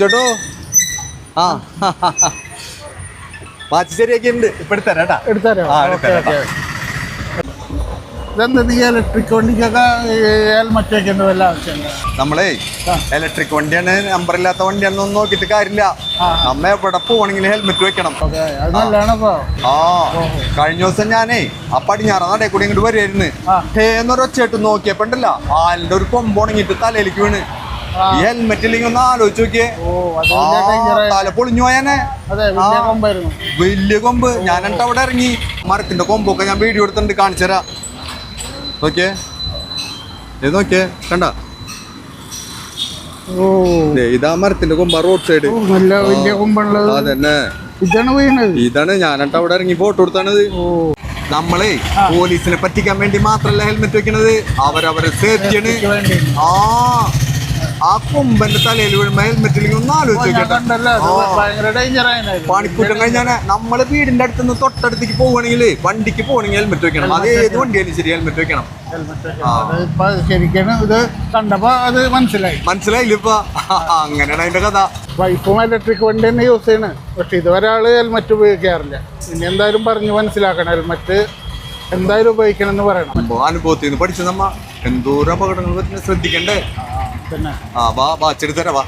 ചേട്ടോ ആ വാച്ച് ശരിയാക്കിയിട്ടുണ്ട്. ഇപ്പൊ എടുത്തരാട്ടാ. ഇതെന്താ നീ ഇലക്ട്രിക് വണ്ടിക്കൊക്കെ ഹെൽമെറ്റ് വെക്കേണ്ട വല്ല ആവശ്യമുണ്ടോ? നമ്മളേ ഇലക്ട്രിക് വണ്ടിയാണ്, നമ്പർ ഇല്ലാത്ത വണ്ടിയാണെന്നൊന്നും നോക്കിയിട്ട് കാര്യമില്ല. നമ്മ എവിടെ പോകണമെങ്കിൽ ഹെൽമെറ്റ് വെക്കണം. ആ കഴിഞ്ഞ ദിവസം ഞാനേ ആ പടിഞ്ഞാറ നടയിൽ കൂടി ഇങ്ങോട്ട് വരുമായിരുന്നു. എന്നൊരു ഒച്ചയായിട്ട് നോക്കിയപ്പോ ഉണ്ടല്ലോ ആലിന്റെ ഒരു കൊമ്പ് ഉണങ്ങിയിട്ട് തലയിലേക്ക് വീണ്. ഈ ഹെൽമെറ്റ് ഇല്ലെങ്കിൽ ഒന്ന് ആലോചിച്ച് നോക്കിയേ, തല പൊളിഞ്ഞു പോയാനെ. വലിയ കൊമ്പ്. ഞാൻ എന്നിട്ട് അവിടെ ഇറങ്ങി മരത്തിന്റെ കൊമ്പൊക്കെ ഞാൻ വീഡിയോ എടുത്തിട്ടുണ്ട്, കാണിച്ചുതരാം. നോക്കിയേ, ഇത് നോക്കിയേ, കണ്ട ഇതാ മരത്തിന്റെ കൊമ്പ റോഡ് സൈഡ്. അതന്നെ ഇതാണ്. ഞാനിട്ട് അവിടെ ഇറങ്ങി ഫോട്ടോ എടുത്താണത്. നമ്മളെ പോലീസിനെ പറ്റിക്കാൻ വേണ്ടി മാത്രല്ല ഹെൽമെറ്റ് വെക്കണത്, അവരവരെ സേഫ്റ്റിയാണ്. ആ കൊമ്പന്റെ തലയിൽ വീഴുമ്പോ ഹെൽമെറ്റ് ഇല്ലെങ്കിൽ ഒന്ന് ആലോചിച്ച് പണിക്കൂട്ടം കഴിഞ്ഞാൽ നമ്മള് വീടിന്റെ അടുത്തുനിന്ന് തൊട്ടടുത്തേക്ക് പോവുകയാണെങ്കിൽ വണ്ടിക്ക് പോകണമെങ്കിൽ ഹെൽമെറ്റ് വെക്കണം. അത് ഏത് വണ്ടിയാലും ശരി ഹെൽമെറ്റ് വെക്കണം. ശരിക്കും ഇത് കണ്ടപ്പോ അത് മനസ്സിലായില്ല. ഇപ്പൊ അങ്ങനെയാണ് അതിന്റെ കഥ. വൈഫും ഇലക്ട്രിക് വണ്ടി തന്നെ യൂസ് ചെയ്യണേ, പക്ഷെ ഇതുവരെ ആള് ഹെൽമെറ്റ് ഉപയോഗിക്കാറില്ല. ഇനി എന്തായാലും പറഞ്ഞു മനസ്സിലാക്കണം, ഹെൽമെറ്റ് എന്തായാലും ഉപയോഗിക്കണം എന്ന് പറയണം. അനുഭവത്തിൽ നിന്ന് പഠിച്ച നമ്മ എന്തോരം അപകടങ്ങൾ ശ്രദ്ധിക്കണ്ടേ. പിന്നെ വാ വാച്ചെടുത്തരാ വാ.